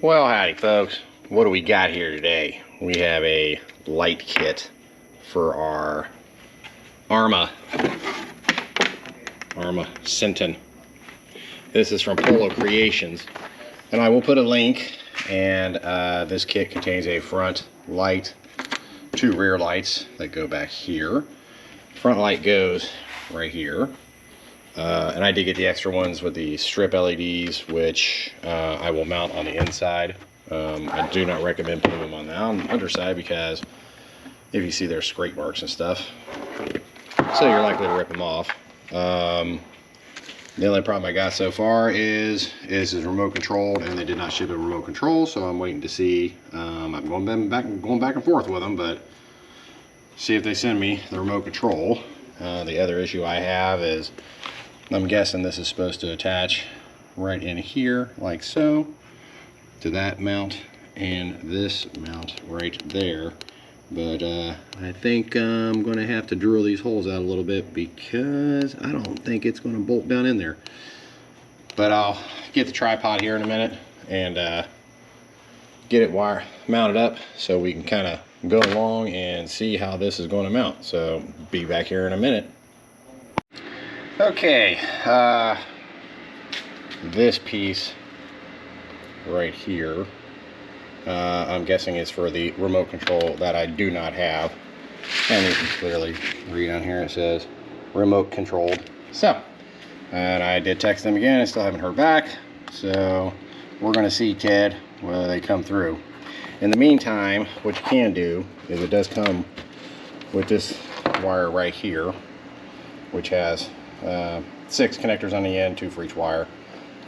Well, howdy folks. What do we got here today? We have a light kit for our Arrma Senton. This is from Polo Creations, and I will put a link. And this kit contains a front light, two rear lights that go back here. Front light goes right here. And I did get the extra ones with the strip LEDs, which I will mount on the inside. I do not recommend putting them on the underside because if you see there's scrape marks and stuff, so you're likely to rip them off. The only problem I got so far is remote controlled, and they did not ship a remote control, so I'm waiting to see. I'm going back and forth with them, but see if they send me the remote control. The other issue I have is I'm guessing this is supposed to attach right in here, like so, to that mount and this mount right there. But I think I'm going to have to drill these holes out a little bit because I don't think it's going to bolt down in there. But I'll get the tripod here in a minute and get it mounted up so we can kind of go along and see how this is going to mount. So be back here in a minute. Okay, this piece right here, I'm guessing is for the remote control that I do not have. And you can clearly read on here, it says remote controlled. So, and I did text them again, I still haven't heard back. So we're gonna see, Ted, whether they come through. In the meantime, what you can do is it does come with this wire right here, which has 6 connectors on the end, 2 for each wire,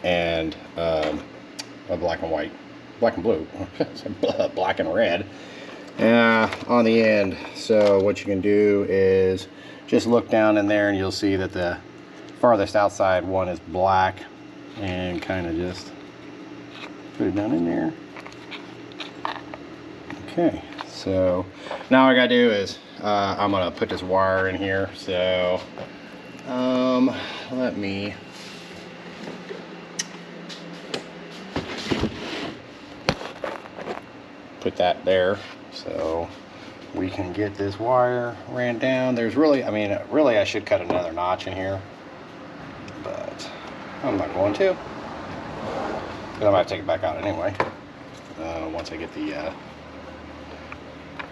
and a black and blue, black and red on the end. So what you can do is just look down in there and you'll see that the farthest outside one is black, and kind of just put it down in there. Okay, so now what I gotta do is I'm gonna put this wire in here. So let me put that there so we can get this wire ran down. There's really, I mean, really I should cut another notch in here, but I'm not going to, because I might take it back out anyway once I get the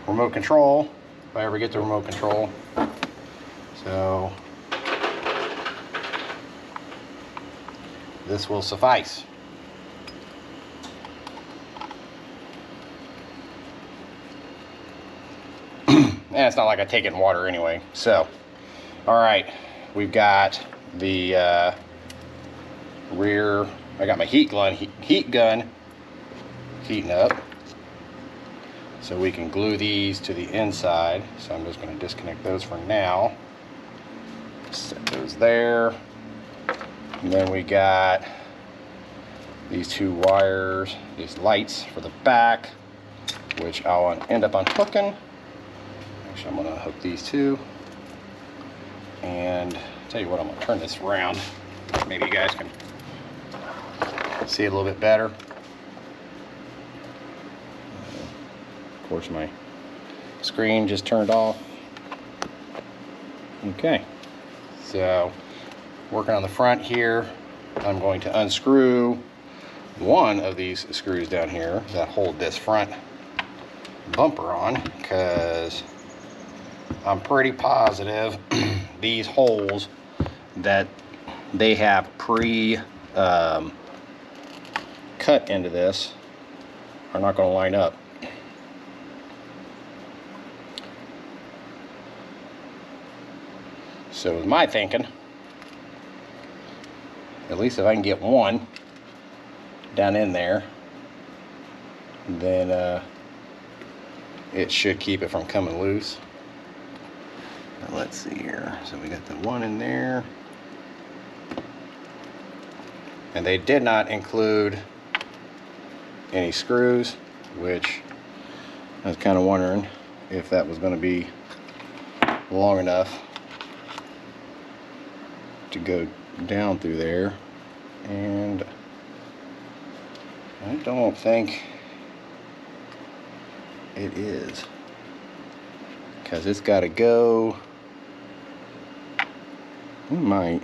remote control, if I ever get the remote control. So this will suffice. And it's not like I take it in water anyway. So, all right, we've got the rear. I got my heat gun heating up, so we can glue these to the inside. So I'm just going to disconnect those for now. Set those there. And then we got these 2 wires, these lights for the back, which I'll end up unhooking. Actually, I'm going to hook these 2. And tell you what, I'm going to turn this around. Maybe you guys can see it a little bit better. Of course, my screen just turned off. Okay, so working on the front here, I'm going to unscrew one of these screws down here that hold this front bumper on, because I'm pretty positive these holes that they have cut into this are not going to line up. So with my thinking, at least if I can get one down in there, then it should keep it from coming loose. Now let's see here. So we got the one in there, and they did not include any screws, which I was kind of wondering if that was going to be long enough to go down through there. And I don't think it is, because it's got to go. We might.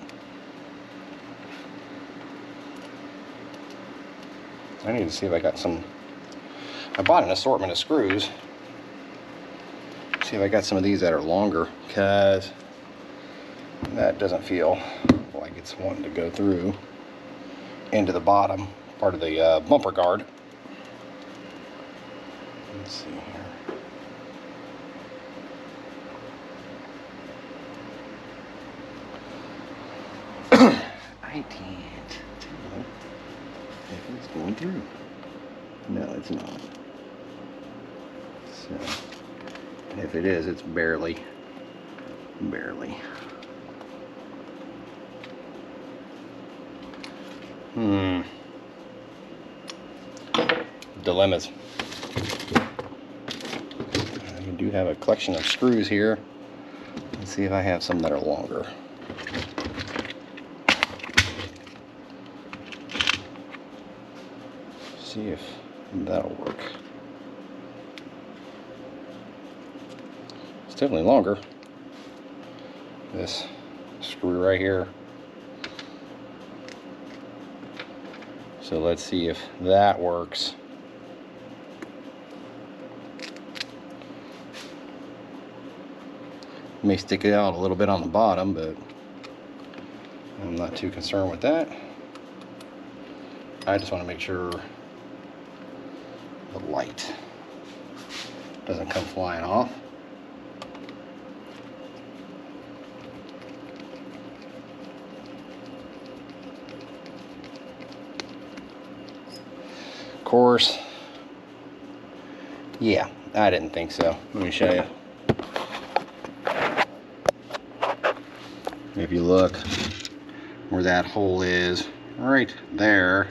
I need to see if I got some. I bought an assortment of screws. See if I got some of these that are longer, because that doesn't feel like it's wanting to go through into the bottom part of the bumper guard. Let's see here. I can't tell if it's going through. No, it's not. So, if it is, it's barely. Dilemmas. I do have a collection of screws here. Let's see if I have some that are longer. See if that'll work. It's definitely longer. This screw right here. So let's see if that works. May stick it out a little bit on the bottom, but I'm not too concerned with that. I just want to make sure the light doesn't come flying off. Of course, yeah, I didn't think so. Let me show you. If you look where that hole is, right there,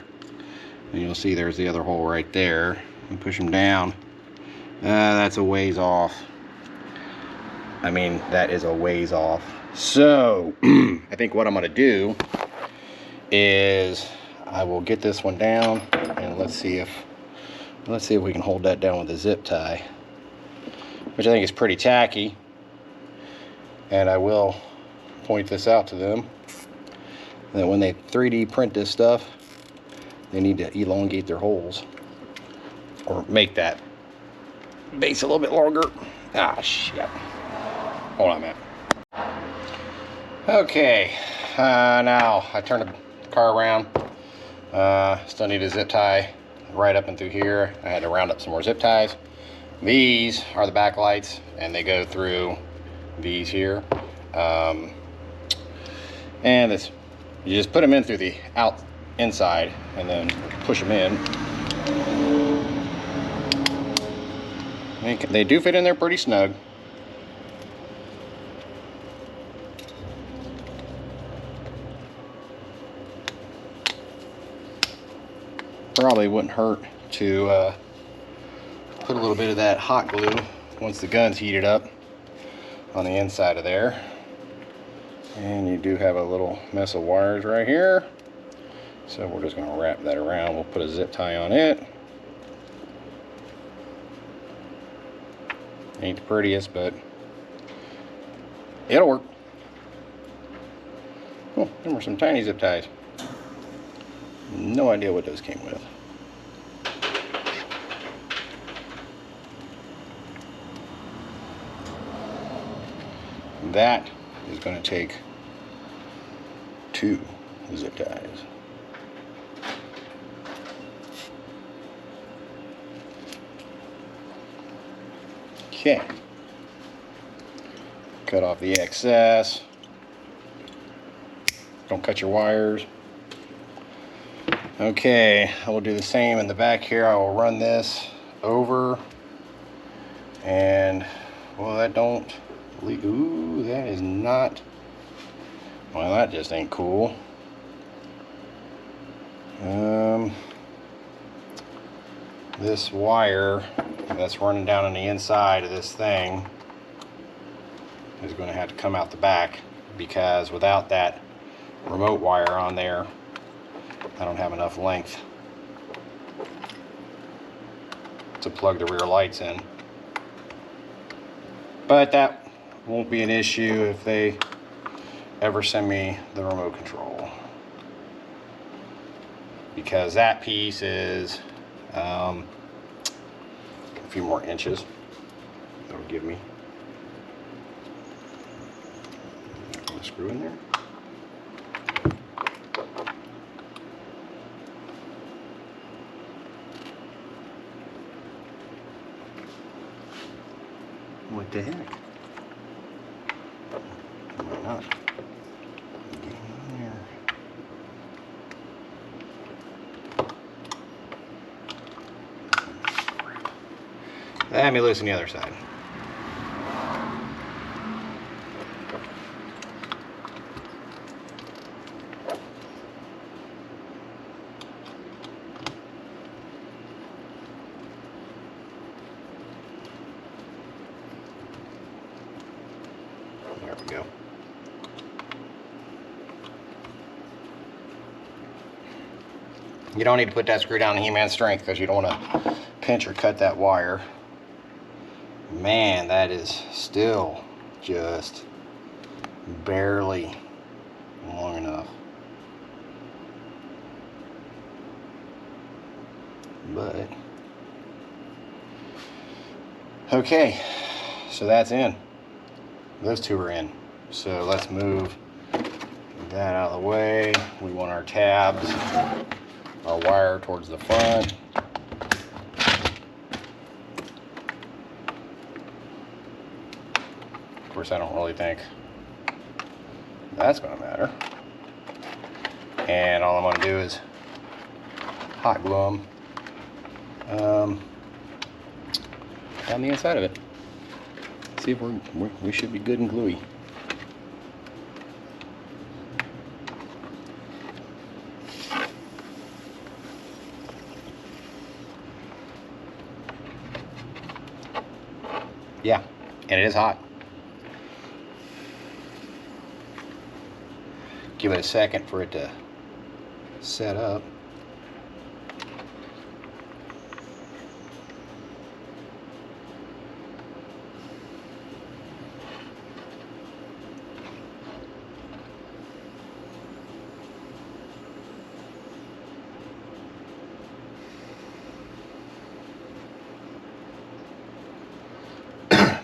and you'll see there's the other hole right there. And push them down. That's a ways off. I mean, that is a ways off. So I think what I'm going to do is I will get this one down, and let's see if we can hold that down with a zip tie, which I think is pretty tacky. And I will point this out to them that when they 3D print this stuff, they need to elongate their holes or make that base a little bit longer. Ah, shit. Hold on a minute. Okay, now I turn the car around. Still need a zip tie right up and through here. I had to round up some more zip ties. These are the back lights, and they go through these here. And this, you just put them in through the inside and then push them in. They do fit in there pretty snug. Probably wouldn't hurt to put a little bit of that hot glue once the gun's heated up on the inside of there. And you do have a little mess of wires right here, so we're just going to wrap that around. We'll put a zip tie on it. Ain't the prettiest, but it'll work. Oh, there were some tiny zip ties. No idea what those came with. That is going to take 2 zip ties. Okay. Cut off the excess. Don't cut your wires. Okay, I will do the same in the back here. I will run this over, and well, that don't leak. Ooh, that is not. Well, that just ain't cool. This wire that's running down on the inside of this thing is going to have to come out the back, because without that remote wire on there, I don't have enough length to plug the rear lights in. But that won't be an issue if they ever send me the remote control, because that piece is a few more inches. That'll give me a screw in there. What the heck? Why not? Get in there. Let me loosen the other side. There we go. You don't need to put that screw down to He-Man strength because you don't want to pinch or cut that wire. Man, that is still just barely long enough. But okay, so that's in. Those two are in. So let's move that out of the way. We want our tabs, our wire towards the front. Of course, I don't really think that's going to matter. And all I'm going to do is hot glue them down the inside of it. See if we should be good and gluey. Yeah, and it is hot. Give it a second for it to set up.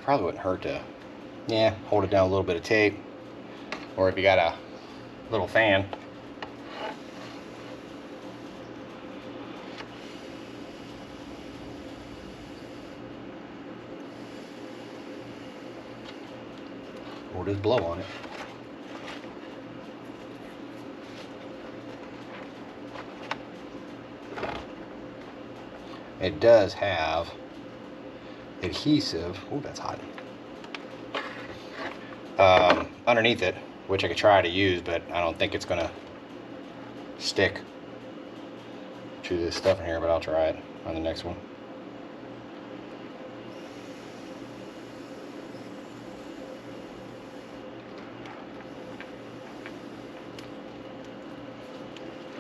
Probably wouldn't hurt to, yeah, hold it down a little bit of tape, or if you got a little fan. Or just blow on it. It does have adhesive, oh that's hot, underneath it, which I could try to use, but I don't think it's gonna stick to this stuff in here, but I'll try it on the next one.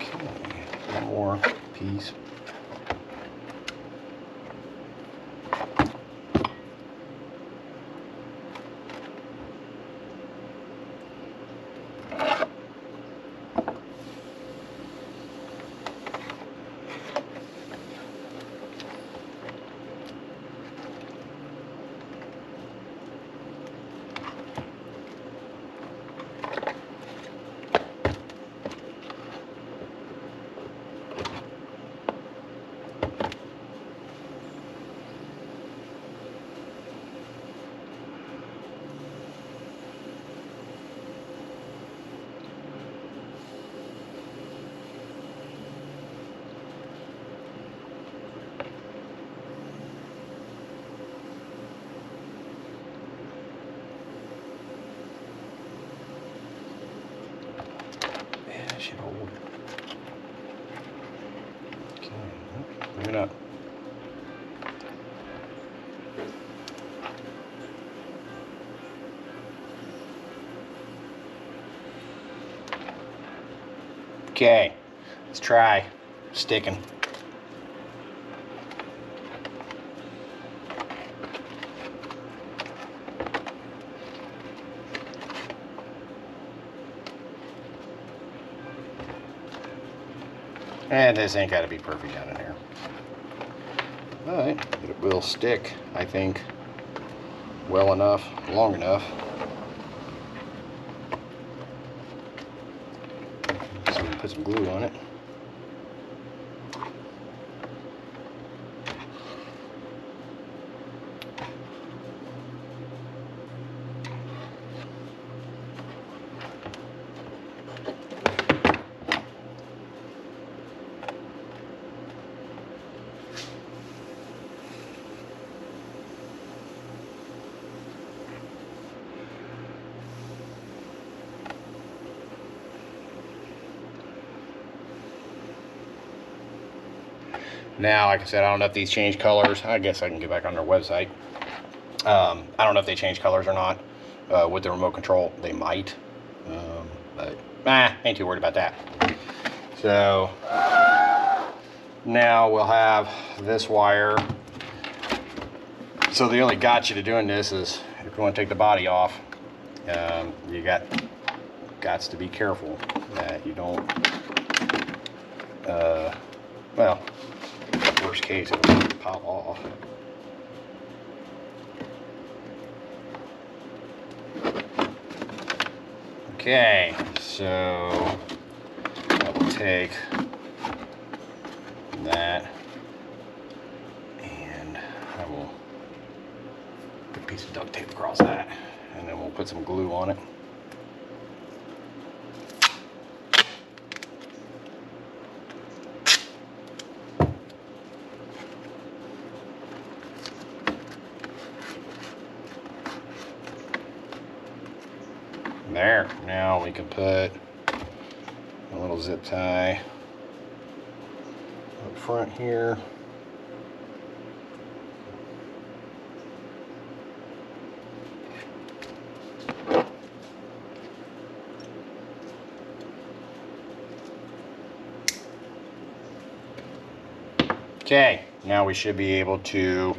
Okay, one more piece. Should hold. Okay, maybe not. Okay, let's try sticking. And this ain't got to be perfect down in here, but it will stick, I think, well enough, long enough. So we put some glue on it. Now, like I said, I don't know if these change colors. I guess I can get back on their website. I don't know if they change colors or not. With the remote control, they might. But ain't too worried about that. So now we'll have this wire. So the only gotcha to doing this is if you want to take the body off, you got to be careful that you don't, well, worst case, it will pop off. Okay, so I will take that and I will put a piece of duct tape across that, and then we'll put some glue on it. There, now we can put a little zip tie up front here. Okay, now we should be able to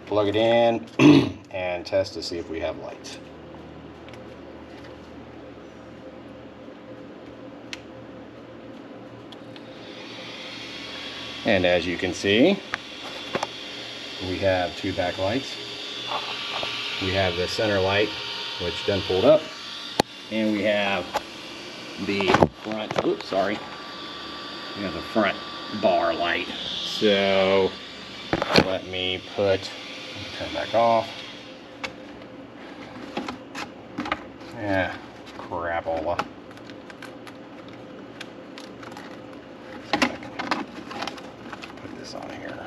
plug it in and test to see if we have lights. And as you can see, we have two backlights. We have the center light, which done pulled up, and we have the front, oops, sorry. We have the front bar light. So let me turn back off. Yeah, crapola. Put this on here.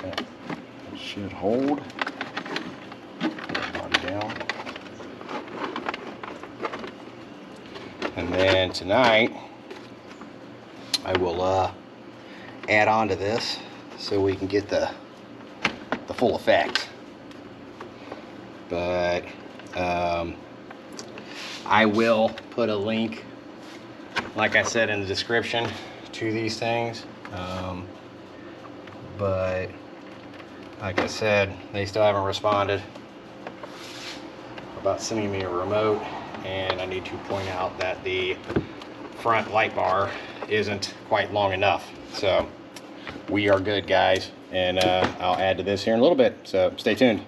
That should hold. Body down. And then tonight I will add on to this so we can get the full effect. But I will put a link, like I said, in the description to these things. But like I said, they still haven't responded about sending me a remote, and I need to point out that the front light bar isn't quite long enough. So we are good, guys, and I'll add to this here in a little bit, so stay tuned.